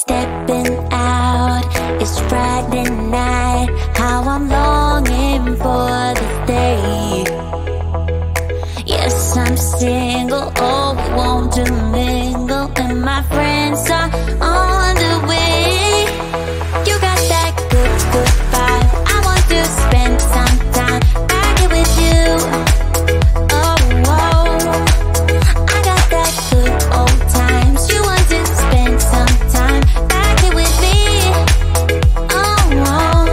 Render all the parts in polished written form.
Stepping out, it's Friday night. How I'm longing for this day. Yes, I'm single, oh, we want to mingle, and my friends are on the way. You got that good, good vibe. I want to spend some time back here with you. Oh, oh, I got that good old times. You want to spend some time back here with me. Oh, oh,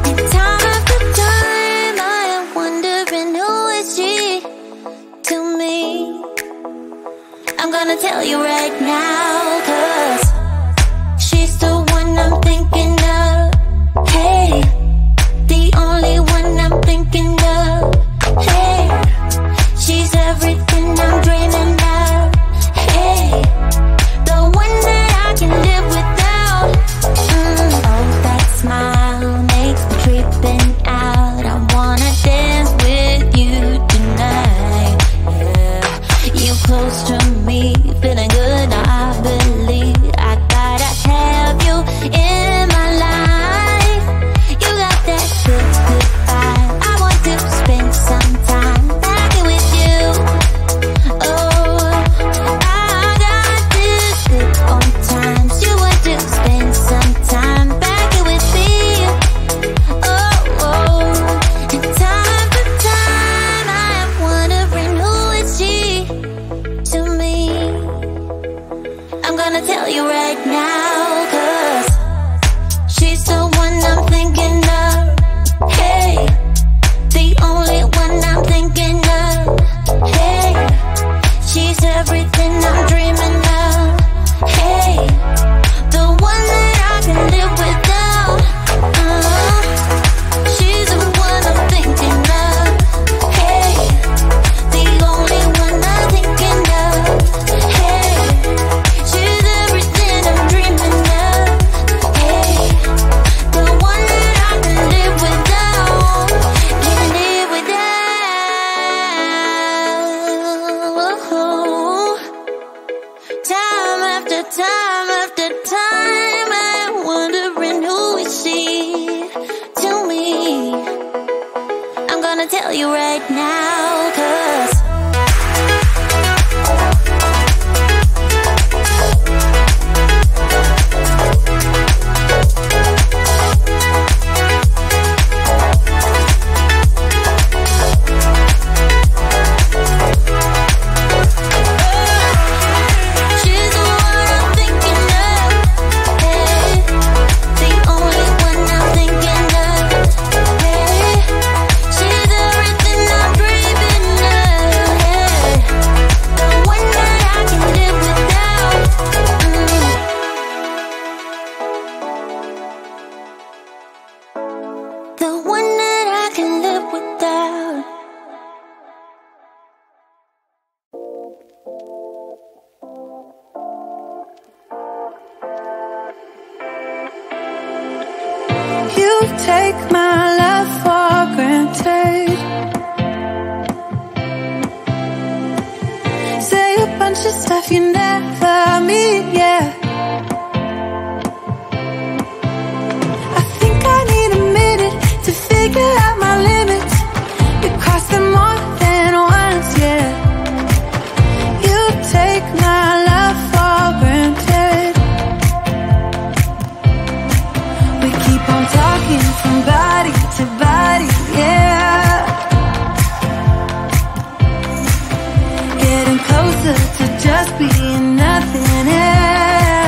and time after time I am wondering who is she to me. I'm gonna tell you right now, 'cause she's the one I'm thinking of. Hey, the only one I'm thinking of. Hey, she's everything I'm dreaming of. Hey, the one that I can live without. Oh, that smile makes me tripping out. I wanna dance with you tonight. Yeah, you close to me, feeling good. I believe I gotta have you in my life. You got that good, good vibe. I want to spend some time back here with you. Oh, I got this good old times. You want to spend some time back here with me. Oh, oh, and time after time I am wondering who is she to me. I'm gonna tell you right now, 'cause she's the one I'm thinking of. Hey, the only one I'm thinking of. Hey, she's everything I'm dreaming of. Hey, the one that I can live without. She's the one I'm thinking of. Hey, the only one I'm thinking of. Hey, she's everything I'm dreaming of. Hey, the one that I can live without. Can live without. Time after time after time I'm wondering who is she to me. I'm gonna tell you right now, 'cause she's the one I'm thinking of. Hey, the only one I'm thinking of. Hey, she's everything I'm dreaming of. Hey, the one that I can live without. The one that I can live without. You take my love for granted. Say a bunch of stuff you never mean, yeah. I think I need a minute to figure out my limits. We cross them more than once, yeah. You take my love for granted. We keep on talking from body to body, yeah. Getting closer to just being nothing else.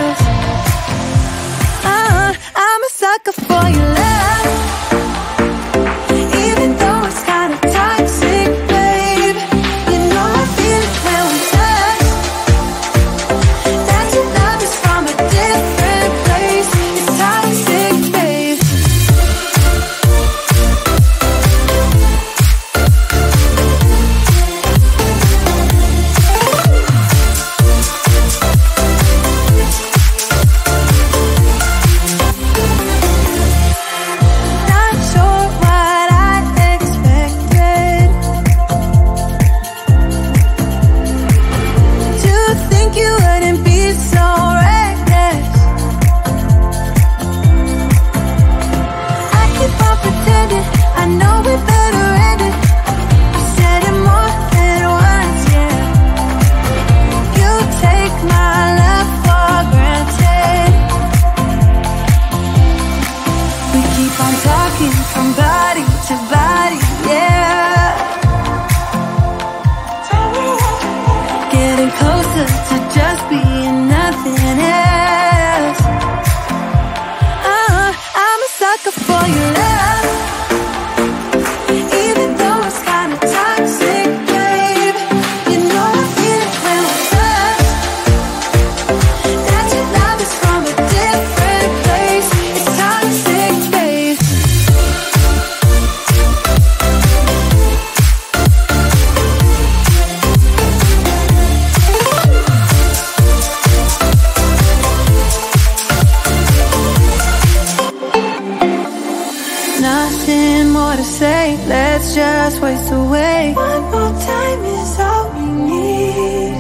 choice away. One more time is all we need.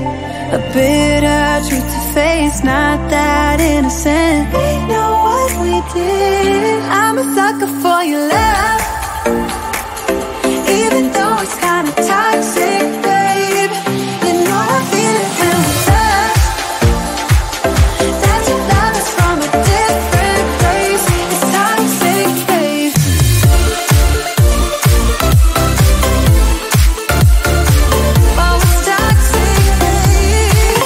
A bitter truth to face, not that innocent. We know what we did. I'm a sucker for your love, even though it's kinda toxic, babe. You know I feel it when we touch. That your love is from a different place. It's toxic, babe. Oh, it's toxic, babe.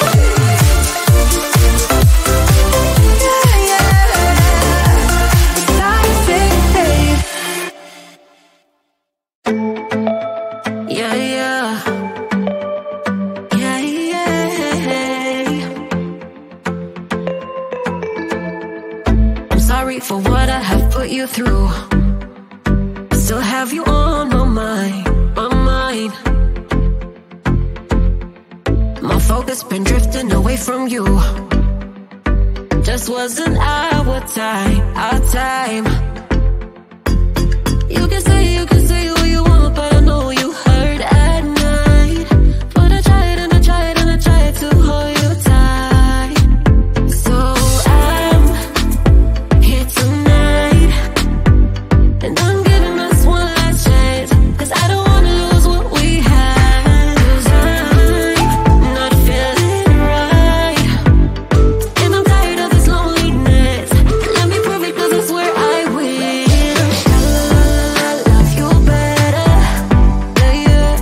Yeah, yeah. It's toxic, babe. Yeah, yeah. Yeah, yeah. I'm sorry for what I have put you through. Still have you on my mind, my mind. My focus been drifting away from you. Just wasn't our time, our time. You can say what you want, but I know you hurt at night. But I tried and I tried and I tried to hold you tight. So I'm here tonight, and I'm giving us one last chance, 'cause I don't wanna lose what we had. 'Cause I'm not feeling right, and I'm tired of this loneliness. Let me prove it, 'cause I swear I will. Love you better, yeah, yeah.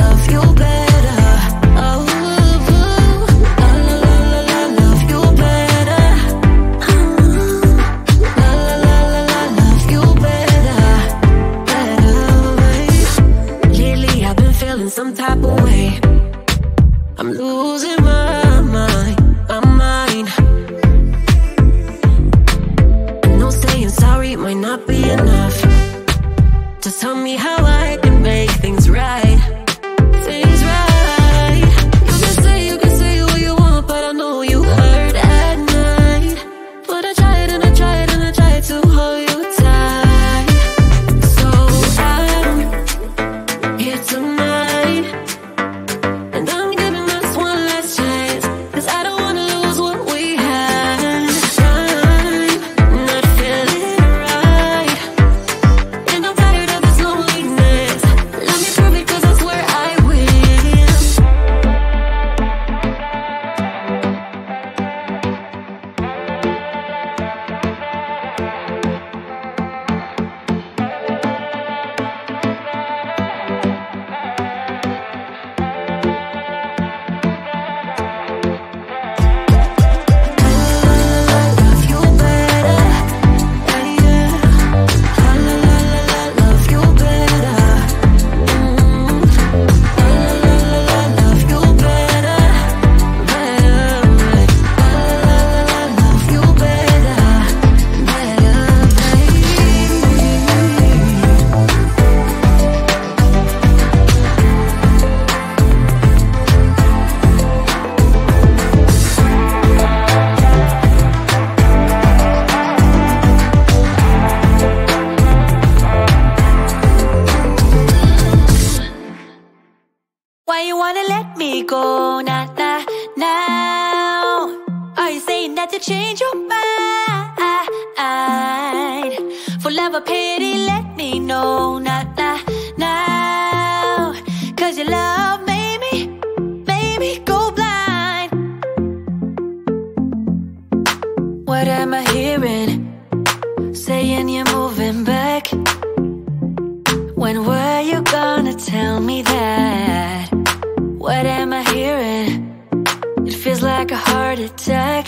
Love you better. Oh, love you better. Love you better, Lately I've been feeling some type of way. I'm losing my mind, my mind. I know saying sorry might not be enough. Just tell me how I can make things right. Things right. You can say what you want, but I know you hurt at night. But I tried and I tried and I tried to hold you tight. So I'm here tonight, and I'm giving us one last chance, 'cause I don't wanna lose what we had. I'm not feeling right, and I'm tired of this loneliness. Let me prove it, 'cause I swear I will. Love you better, yeah, yeah. Love you better. Love you better, better. Love you better, Why you wanna let me go now, now? Are you saying that to change your mind? For love or pity, let me know now, now. 'Cause your love made me go blind. What am I hearing? Saying you're moving back. When were you gonna tell me that? What am I hearing? It feels like a heart attack.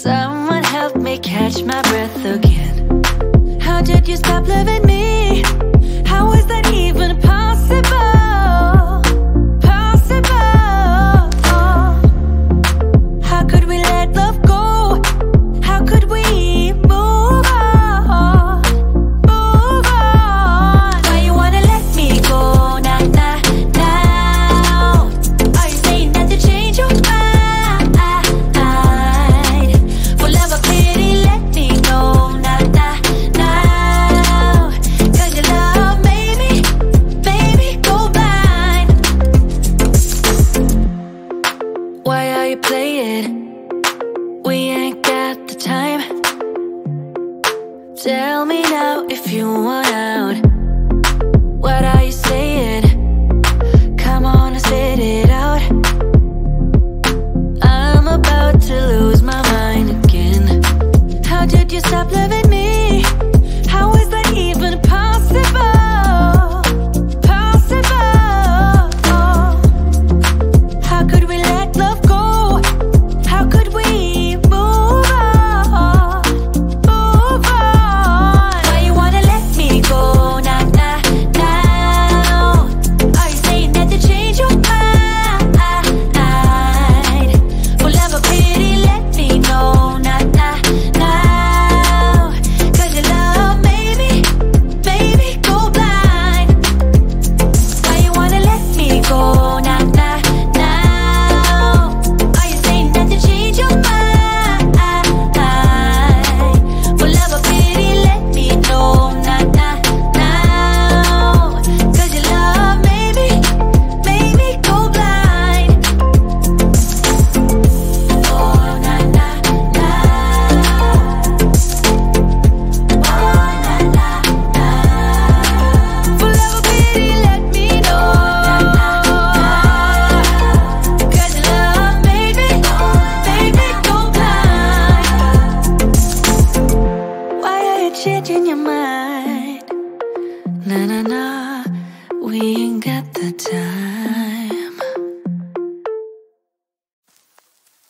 Someone help me catch my breath again. How did you stop loving me? How is that even possible? Possible. How could we let love go? How could we move on? Move on. Why you wanna let me go now, now? Are you saying that to change your mind? For love or pity, let me know now, now. Nah, nah, nah, we ain't got the time.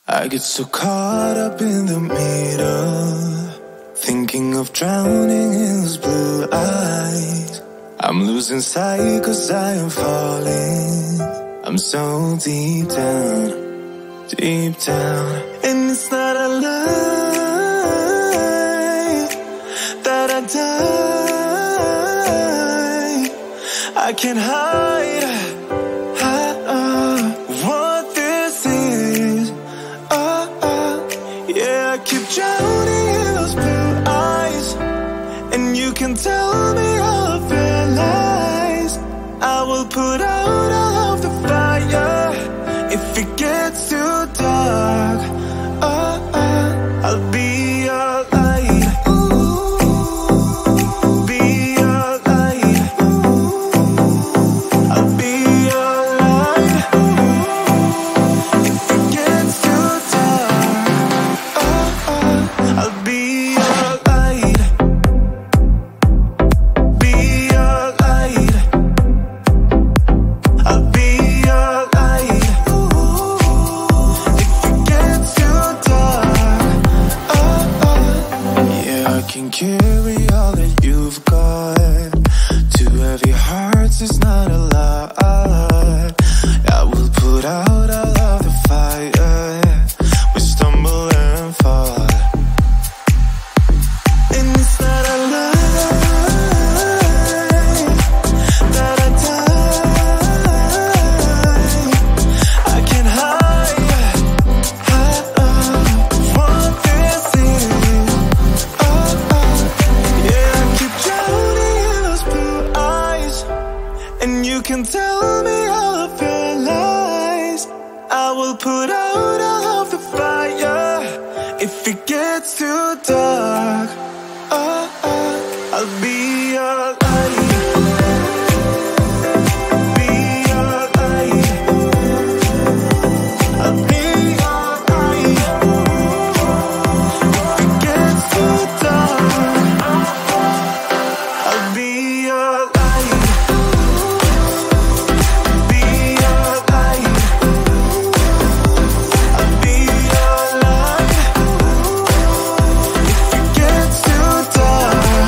I get so caught up in the middle, thinking of drowning in those blue eyes. I'm losing sight 'cause I am falling. I'm so deep down, deep down. And it's not a lie that I die. I can't hide what this is. Yeah, I keep drowning in those blue eyes, and you can tell me all of your lies. I will put out all of the fire if it gets too dark. I'll be your light. Be your light. I'll be your light. If it gets too dark, I'll be your light. Be your light. I'll be your light. If it gets too dark, yeah, I can carry all that you've got. Two heavy hearts is not a lot. I will put out all of the fire. We stumble and fall, and it's not a lie that I die. I can't hide what this is. Yeah, I keep drowning in those blue eyes, and you can tell me all of your lies. I will put out all of the fire if it gets too dark. I'll be your light. Be your light. I'll be your light. If it gets too dark, I'll be your light. Be your light. I'll be your light. If it gets too dark,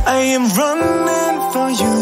I am running for you.